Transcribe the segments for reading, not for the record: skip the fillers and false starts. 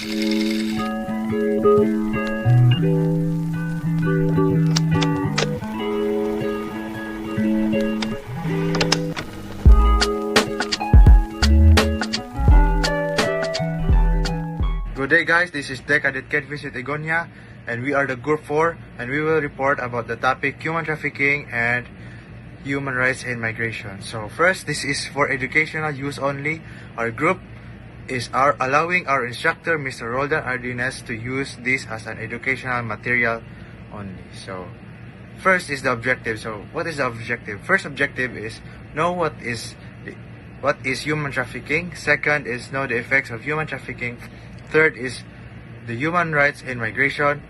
Good day guys, this is Cadet Vincent Ygoña and we are the Group 4 and we will report about the topic human trafficking and human rights and migration. So first, this is for educational use only. Our group is allowing our instructor Mr. Roldan Ardines to use this as an educational material only. So first is the objective. So what is the objective? First objective is know what is human trafficking. Second is know the effects of human trafficking. Third is the human rights in migration.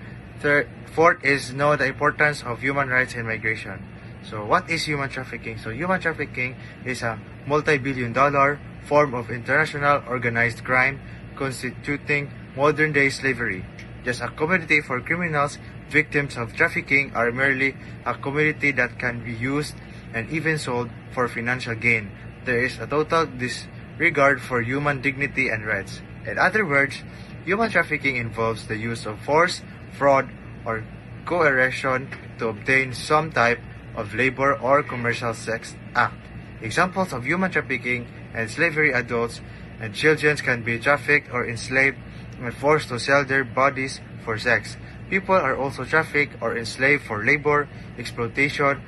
Fourth is know the importance of human rights in migration. So what is human trafficking? So human trafficking is a multi-billion-dollar form of international organized crime constituting modern-day slavery. Just a commodity for criminals, victims of trafficking are merely a commodity that can be used and even sold for financial gain. There is a total disregard for human dignity and rights. In other words, human trafficking involves the use of force, fraud, or coercion to obtain some type of labor or commercial sex act. Examples of human trafficking and slavery: adults and children can be trafficked or enslaved and forced to sell their bodies for sex. People are also trafficked or enslaved for labor exploitation.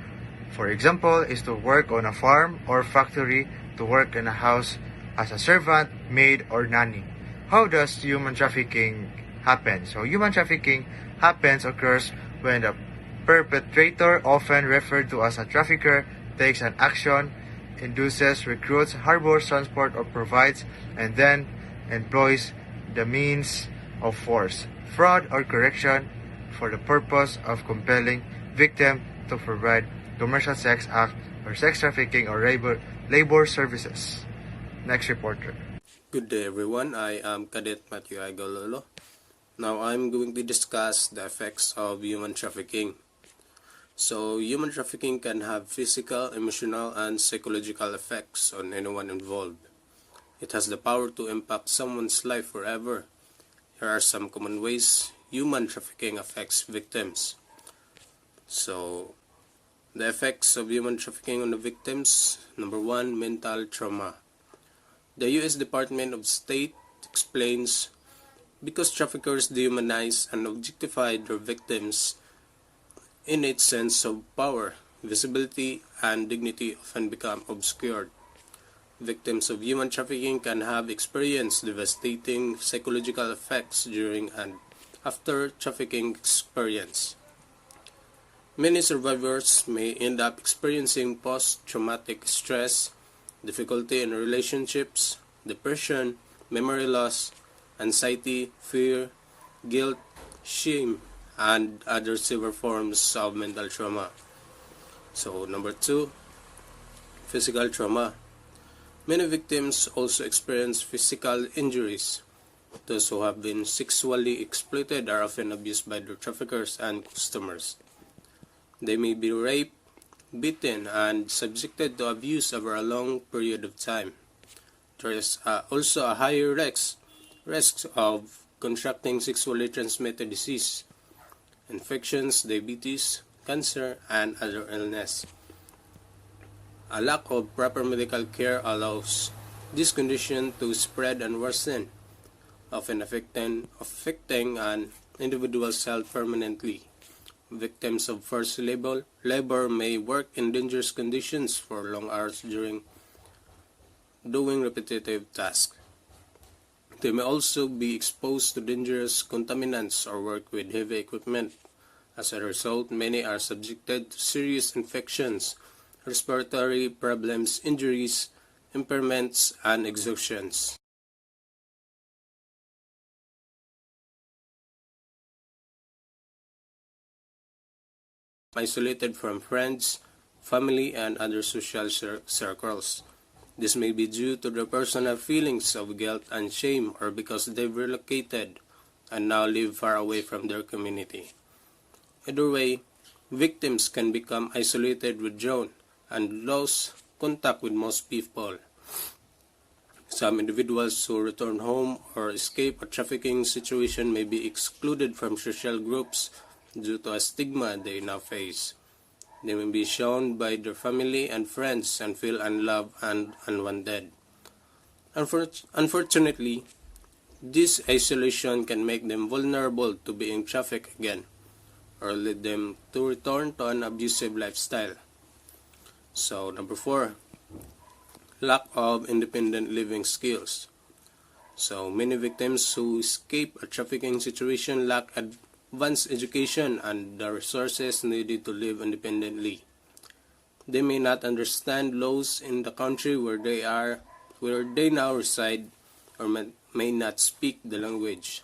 For example, is to work on a farm or factory, to work in a house as a servant, maid, or nanny. How does human trafficking happen? So human trafficking occurs when the perpetrator, often referred to as a trafficker, takes an action, induces, recruits, harbors, transports, or provides, and then employs the means of force, fraud, or coercion for the purpose of compelling victim to provide commercial sex act or sex trafficking or labor services. Next reporter. Good day everyone, I am Cadet Matthew I. Galolo. Now I'm going to discuss the effects of human trafficking. So human trafficking can have physical, emotional, and psychological effects on anyone involved. It has the power to impact someone's life forever. Here are some common ways human trafficking affects victims. So the effects of human trafficking on the victims. Number 1, mental trauma. The U.S. Department of State explains, because traffickers dehumanize and objectify their victims, innate sense of power, visibility, and dignity often become obscured. Victims of human trafficking can have experienced devastating psychological effects during and after trafficking experience. Many survivors may end up experiencing post-traumatic stress, difficulty in relationships, depression, memory loss, anxiety, fear, guilt, shame, and other severe forms of mental trauma. So number 2, physical trauma. Many victims also experience physical injuries. Those who have been sexually exploited are often abused by their traffickers and customers. They may be raped, beaten, and subjected to abuse over a long period of time. There is also a higher risk of contracting sexually transmitted disease, infections, diabetes, cancer, and other illness. A lack of proper medical care allows this condition to spread and worsen, often affecting an individual's health permanently. Victims of forced labor may work in dangerous conditions for long hours doing repetitive tasks. They may also be exposed to dangerous contaminants or work with heavy equipment. As a result, many are subjected to serious infections, respiratory problems, injuries, impairments, and exhaustions. Isolated from friends, family, and other social circles. This may be due to their personal feelings of guilt and shame, or because they've relocated and now live far away from their community. Either way, victims can become isolated, withdrawn, and lose contact with most people. Some individuals who return home or escape a trafficking situation may be excluded from social groups due to a stigma they now face. They may be shunned by their family and friends and feel unloved and unwanted. Unfortunately, this isolation can make them vulnerable to being trafficked again or lead them to return to an abusive lifestyle. So, number 4, lack of independent living skills. So, many victims who escape a trafficking situation lack advanced education and the resources needed to live independently. They may not understand laws in the country where they now reside, or may not speak the language.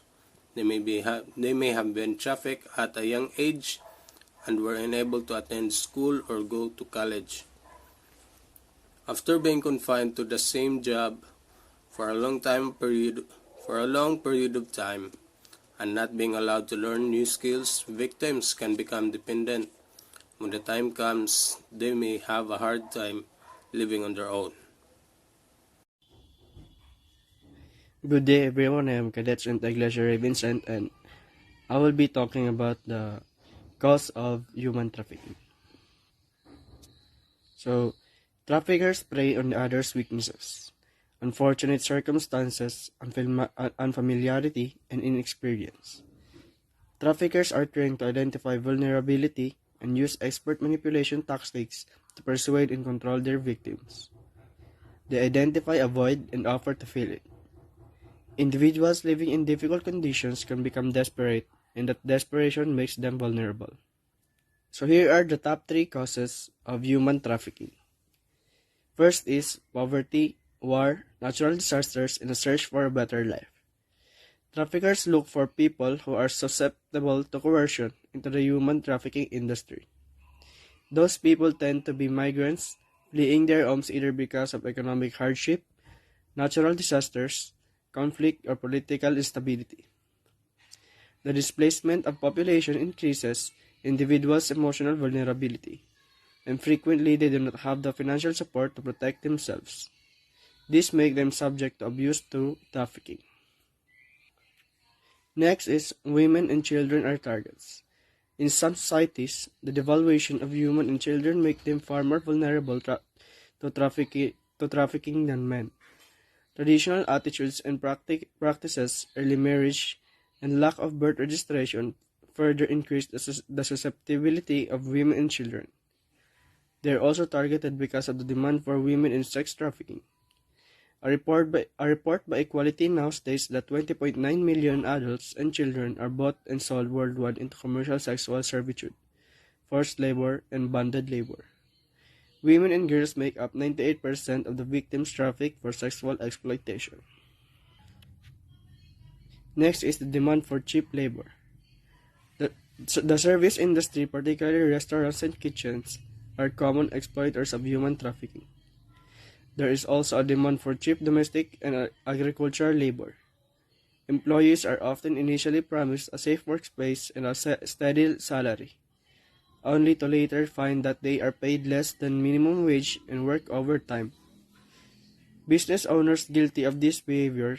They may have been trafficked at a young age and were unable to attend school or go to college. After being confined to the same job for a long period of time and not being allowed to learn new skills, victims can become dependent. When the time comes, they may have a hard time living on their own. Good day, everyone. I am Cadet Sergeant Iglesia Rey Vincent, and I will be talking about the cause of human trafficking. So, traffickers prey on others' weaknesses, unfortunate circumstances, unfamiliarity, and inexperience. Traffickers are trained to identify vulnerability and use expert manipulation tactics to persuade and control their victims. They identify a void and offer to fill it. Individuals living in difficult conditions can become desperate, and that desperation makes them vulnerable. So here are the top 3 causes of human trafficking. First is poverty, war, natural disasters, and a search for a better life. Traffickers look for people who are susceptible to coercion into the human trafficking industry. Those people tend to be migrants, fleeing their homes either because of economic hardship, natural disasters, conflict, or political instability. The displacement of population increases individuals' emotional vulnerability, and frequently they do not have the financial support to protect themselves. This makes them subject to abuse through trafficking. Next is women and children are targets. In some societies, the devaluation of women and children make them far more vulnerable to trafficking than men. Traditional attitudes and practices, early marriage, and lack of birth registration further increase the susceptibility of women and children. They are also targeted because of the demand for women in sex trafficking. A report by Equality Now states that 20.9 million adults and children are bought and sold worldwide into commercial sexual servitude, forced labor, and bonded labor. Women and girls make up 98% of the victims trafficked for sexual exploitation. Next is the demand for cheap labor. The service industry, particularly restaurants and kitchens, are common exploiters of human trafficking. There is also a demand for cheap domestic and agricultural labor. Employees are often initially promised a safe workspace and a steady salary, only to later find that they are paid less than minimum wage and work overtime. Business owners guilty of this behavior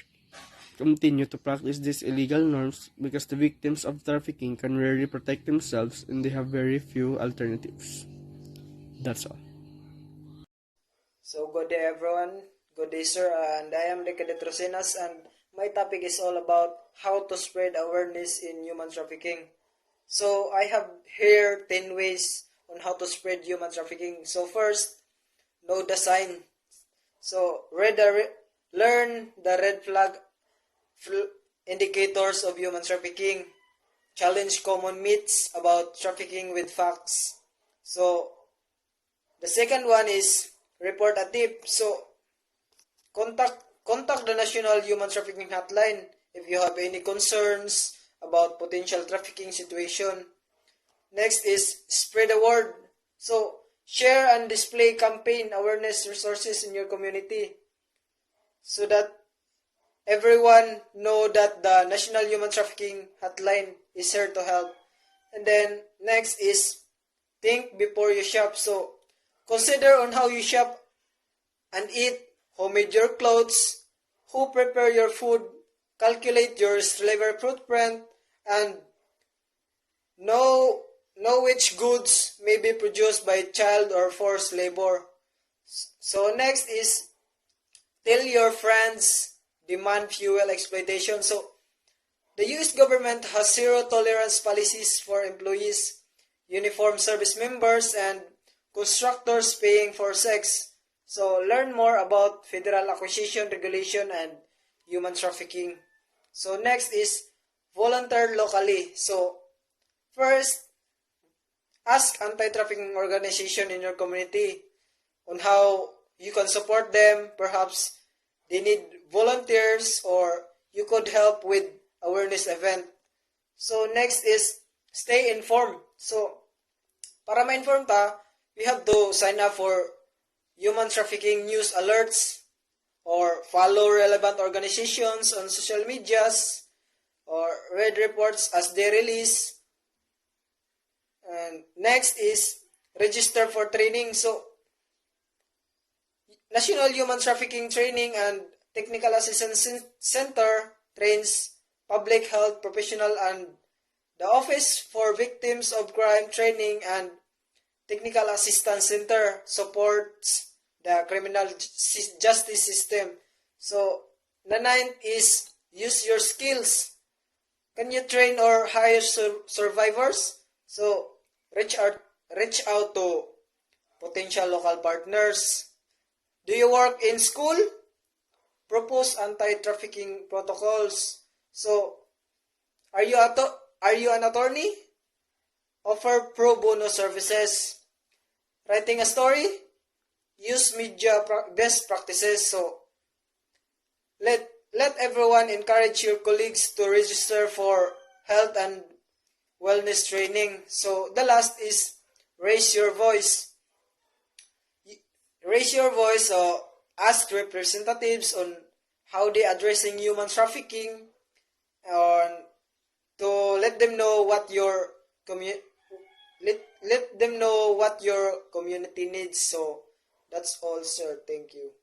continue to practice these illegal norms because the victims of trafficking can rarely protect themselves and they have very few alternatives. That's all. So good day everyone, good day sir, and I am the Clint Rosenas, and my topic is all about how to spread awareness in human trafficking. So I have here 10 ways on how to spread human trafficking. So first, know the sign. So learn the red flag indicators of human trafficking. Challenge common myths about trafficking with facts. So the second one is report a tip. So contact the National Human Trafficking Hotline if you have any concerns about potential trafficking situation. Next is spread the word. So share and display campaign awareness resources in your community so that everyone know that the National Human Trafficking Hotline is here to help. And then next is think before you shop. So consider on how you shop and eat, homemade your clothes, who prepare your food, calculate your slavery footprint, and know which goods may be produced by child or forced labor. So next is tell your friends demand fuel exploitation. So the US government has zero tolerance policies for employees, uniformed service members, and constructors paying for sex. So learn more about federal acquisition regulation and human trafficking. So next is volunteer locally. So first, ask anti-trafficking organization in your community on how you can support them. Perhaps they need volunteers or you could help with awareness event. So next is stay informed. So para ma-inform ta, we have to sign up for human trafficking news alerts or follow relevant organizations on social medias or read reports as they release. And next is register for training. So National Human Trafficking Training and Technical Assistance Center trains public health professional, and the Office for Victims of Crime Training and Technical Assistance Center supports the criminal justice system. So the ninth is use your skills. Can you train or hire survivors? So reach out to potential local partners. Do you work in school? Propose anti-trafficking protocols. So, are you an attorney? Offer pro bono services. Writing a story? Use media best practices. So, let everyone encourage your colleagues to register for health and wellness training. So, the last is raise your voice. Raise your voice. Ask representatives on how they addressing human trafficking, and to let them know what your let them know what your community needs. So that's all, sir. Thank you.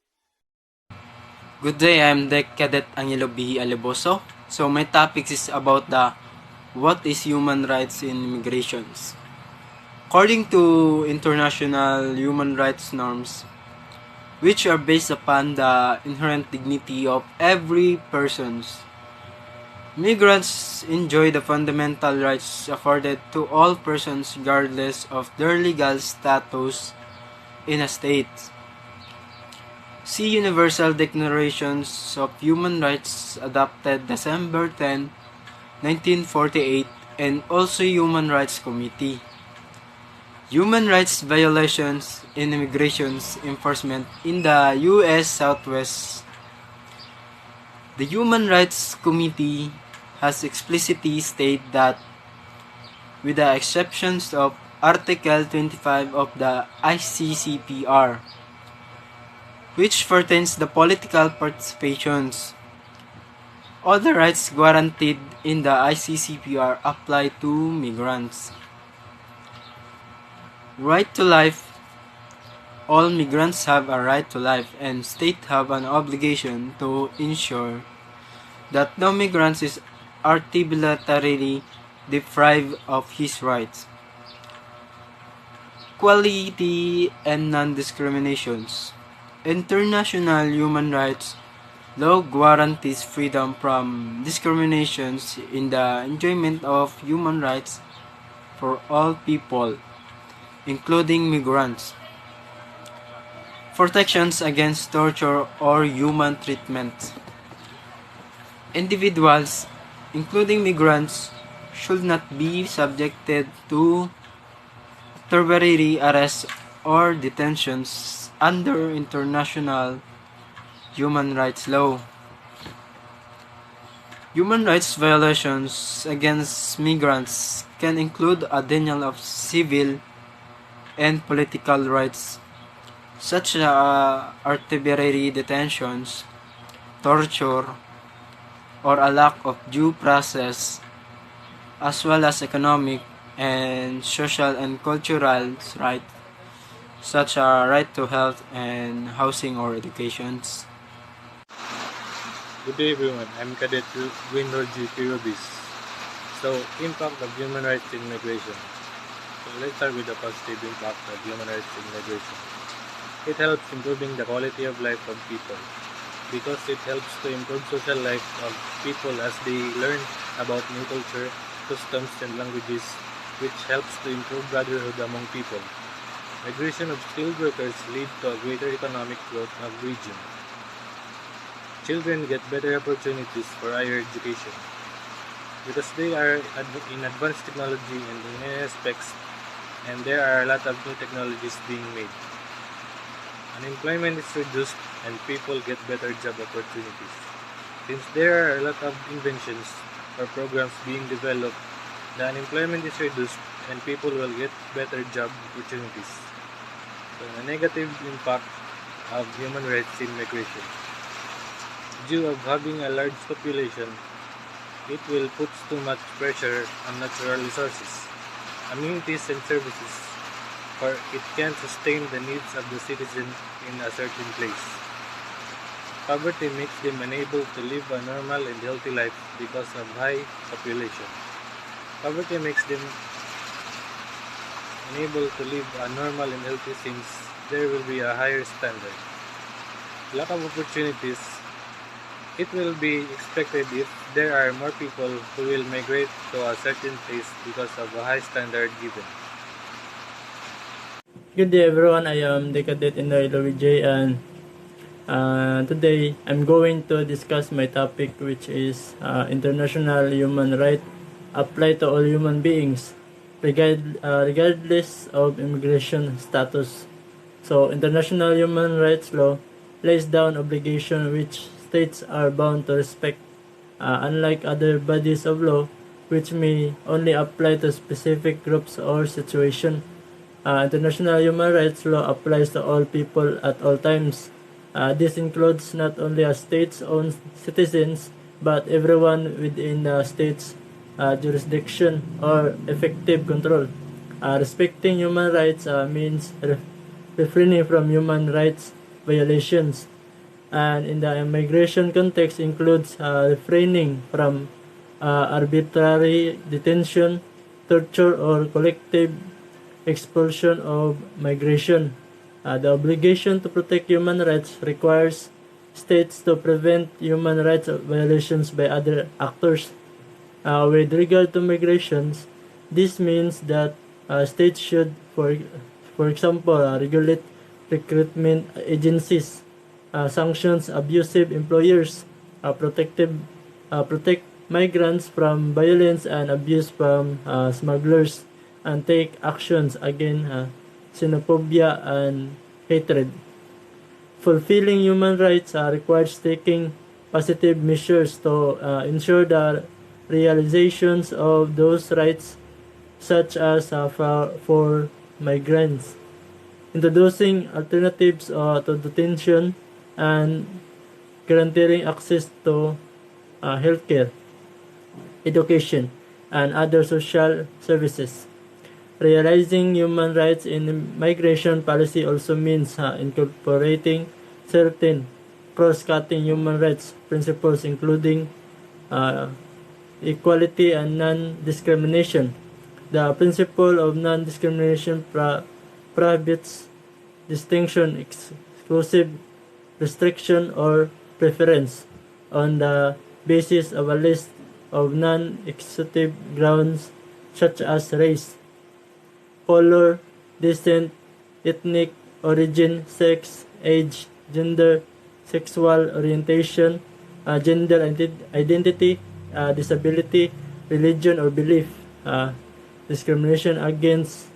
Good day, I'm Deck Cadet Angelo Aliboso. So my topic is about the what is human rights in immigrations. According to international human rights norms, which are based upon the inherent dignity of every person, migrants enjoy the fundamental rights afforded to all persons regardless of their legal status in a state. See Universal Declarations of Human Rights adopted December 10, 1948, and also Human Rights Committee. Human rights violations in immigration enforcement in the U.S. Southwest. The Human Rights Committee has explicitly stated that, with the exceptions of Article 25 of the ICCPR, which pertains the political participations, all the rights guaranteed in the ICCPR apply to migrants. Right to life. All migrants have a right to life, and states have an obligation to ensure that no migrant is arbitrarily deprived of his rights. Equality and non-discriminations. International human rights law guarantees freedom from discriminations in the enjoyment of human rights for all people, including migrants. Protections against torture or human treatment. Individuals, including migrants, should not be subjected to arbitrary arrests or detentions under international human rights law. Human rights violations against migrants can include a denial of civil and political rights, such as arbitrary detentions, torture, or a lack of due process, as well as economic and social and cultural rights, such as right to health and housing or education. Good day everyone, I'm Cadet Gwyn Rubis. So, impact of human rights in migration. So let's start with the positive impact of human rights in migration. It helps improving the quality of life of people because it helps to improve social life of people as they learn about new culture, customs, and languages, which helps to improve brotherhood among people. Migration of skilled workers lead to a greater economic growth of region. Children get better opportunities for higher education because they are in advanced technology and in many aspects, and there are a lot of new technologies being made. Unemployment is reduced and people get better job opportunities. Since there are a lot of inventions or programs being developed, the unemployment is reduced and people will get better job opportunities. So, a negative impact of human rights in migration. Due of having a large population, it will put too much pressure on natural resources, amenities and services, for it can't sustain the needs of the citizen in a certain place. Poverty makes them unable to live a normal and healthy life because of high population. Poverty makes them unable to live a normal and healthy since there will be a higher standard. Lack of opportunities. It will be expected if there are more people who will migrate to a certain place because of a high standard given. Good day everyone, I am the Cadet Ynoy Loui Jay, and today I'm going to discuss my topic, which is international human rights apply to all human beings regardless of immigration status. So international human rights law lays down obligation which states are bound to respect, unlike other bodies of law, which may only apply to specific groups or situations. International human rights law applies to all people at all times. This includes not only a state's own citizens, but everyone within the state's jurisdiction or effective control. Respecting human rights means refraining from human rights violations, and in the immigration context includes refraining from arbitrary detention, torture, or collective expulsion of migration. The obligation to protect human rights requires states to prevent human rights violations by other actors. With regard to migrations, this means that states should, for example, regulate recruitment agencies, sanctions abusive employers, protect migrants from violence and abuse from smugglers, and take actions against xenophobia and hatred. Fulfilling human rights requires taking positive measures to ensure the realizations of those rights, such as for migrants, introducing alternatives to detention, and guaranteeing access to healthcare, education, and other social services. Realizing human rights in migration policy also means incorporating certain cross-cutting human rights principles, including equality and non-discrimination. The principle of non-discrimination prohibits distinction, exclusive restriction, or preference on the basis of a list of non-exhaustive grounds such as race, color, descent, ethnic origin, sex, age, gender, sexual orientation, gender identity, disability, religion, or belief. Discrimination against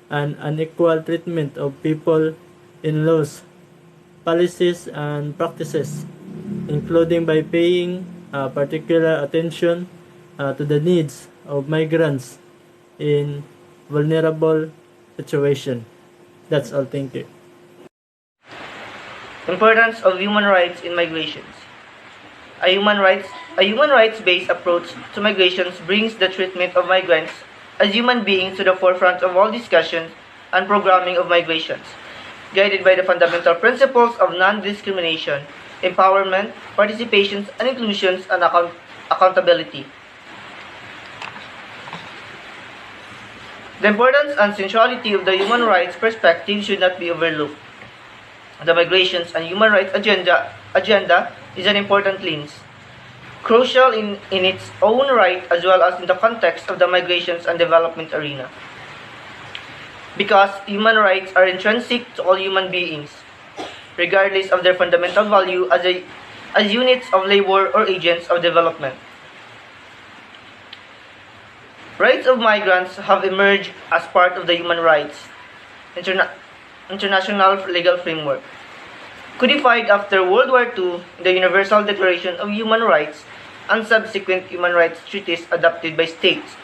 and unequal treatment of people in laws, policies, and practices, including by paying particular attention to the needs of migrants in vulnerable situations. That's all. Thank you. Importance of human rights in migrations. A human rights-based approach to migrations brings the treatment of migrants as human beings to the forefront of all discussions and programming of migrations. Guided by the fundamental principles of non-discrimination, empowerment, participation, and inclusion and accountability. The importance and centrality of the human rights perspective should not be overlooked. The migrations and human rights agenda is an important lens, crucial in its own right as well as in the context of the migrations and development arena. Because human rights are intrinsic to all human beings, regardless of their fundamental value as units of labor or agents of development. Rights of migrants have emerged as part of the human rights international legal framework, codified after World War II in the Universal Declaration of Human Rights and subsequent human rights treaties adopted by states.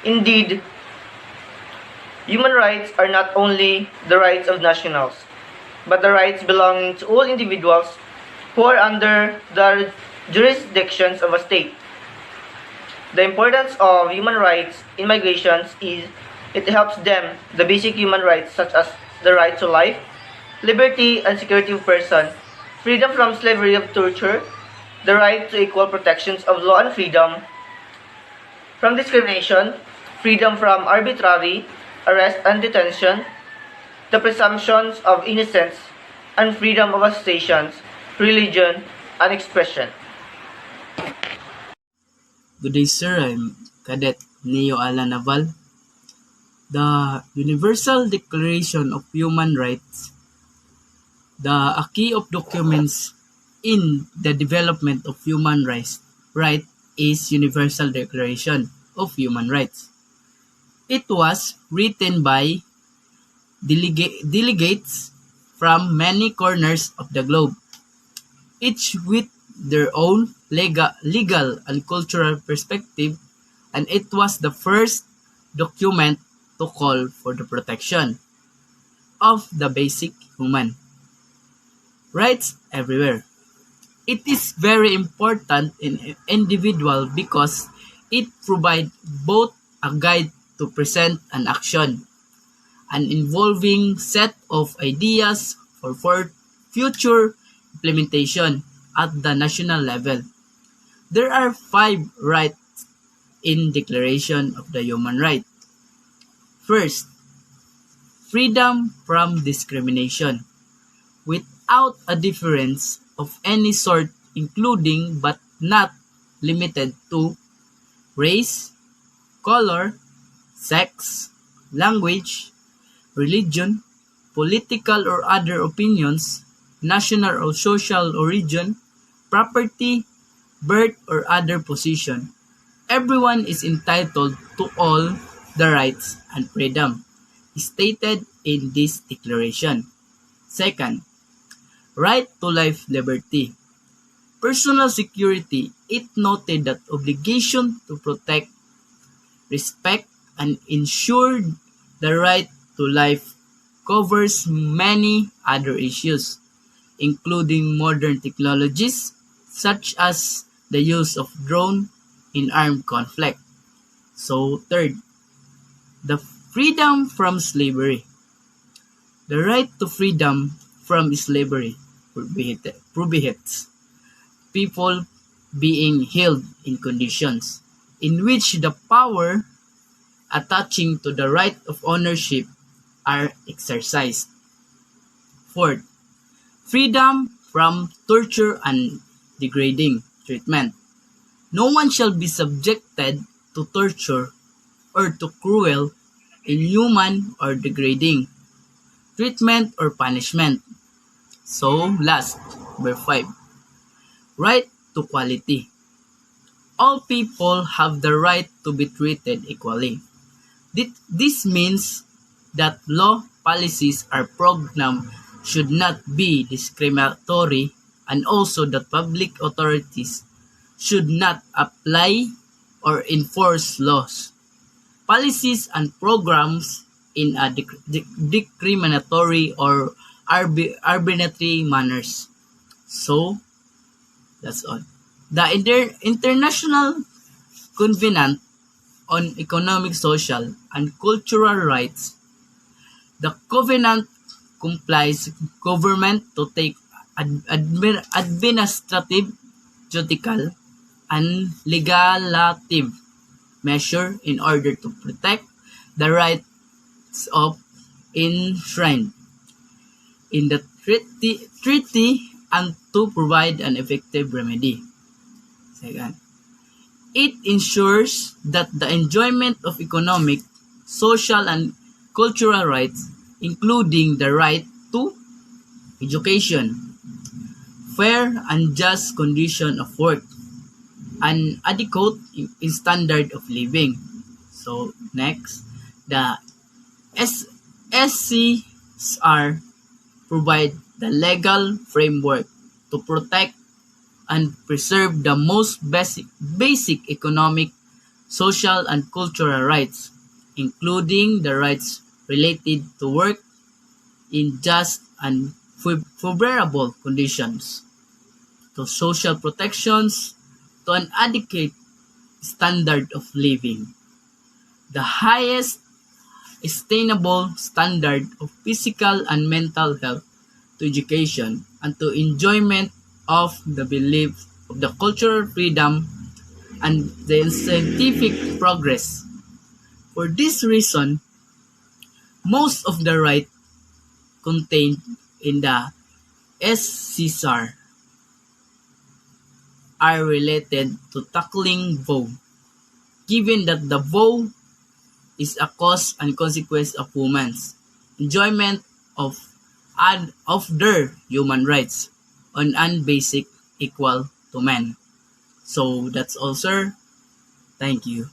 Indeed, human rights are not only the rights of nationals, but the rights belonging to all individuals who are under the jurisdictions of a state. The importance of human rights in migrations is it helps them the basic human rights such as the right to life, liberty and security of person, freedom from slavery of torture, the right to equal protections of law and freedom from discrimination, freedom from arbitrary arrest and detention, the presumptions of innocence, and freedom of associations, religion, and expression. Good day, sir. I'm Cadet Neu Naval. The Universal Declaration of Human Rights, a key of documents in the development of human rights, is Universal Declaration of Human Rights. It was written by delegates from many corners of the globe, each with their own legal and cultural perspective, and it was the first document to call for the protection of the basic human rights everywhere. It is very important in individual because it provides both a guide to present and action, an involving set of ideas for future implementation at the national level. There are 5 rights in Declaration of the Human Rights. First, freedom from discrimination, without a difference of any sort, including but not limited to race, color, sex, language, religion, political or other opinions, national or social origin, property, birth or other position. Everyone is entitled to all the rights and freedom stated in this declaration. Second, right to life, liberty. Personal security. It noted that obligation to protect, respect, and ensure the right to life covers many other issues, including modern technologies such as the use of drone in armed conflict. So third, the freedom from slavery. The right to freedom from slavery prohibits people being held in conditions in which the power attaching to the right of ownership are exercised. Fourth, freedom from torture and degrading treatment. No one shall be subjected to torture or to cruel, inhuman, or degrading treatment or punishment. So, last, number 5, right to equality. All people have the right to be treated equally. This means that law, policies, or programs should not be discriminatory, and also that public authorities should not apply or enforce laws, policies, and programs in a discriminatory or arbitrary manners. So, that's all. The International Covenant on Economic, Social, and Cultural Rights. The Covenant compels government to take administrative, judicial, and legislative measure in order to protect the rights of enshrined in the treaty and to provide an effective remedy. Second, it ensures that the enjoyment of economic, social, and cultural rights, including the right to education, fair and just condition of work, and adequate standard of living. So next, the SCR provide the legal framework to protect and preserve the most basic economic, social, and cultural rights, including the rights related to work in just and favorable conditions, to social protections, to an adequate standard of living, the highest sustainable standard of physical and mental health, to education, and to enjoyment of the belief of the cultural freedom and the scientific progress. For this reason, most of the rights contained in the SCR are related to tackling vow, given that the vow is a cause and consequence of women's enjoyment of their human rights on an basic equal to men. So that's all, sir. Thank you.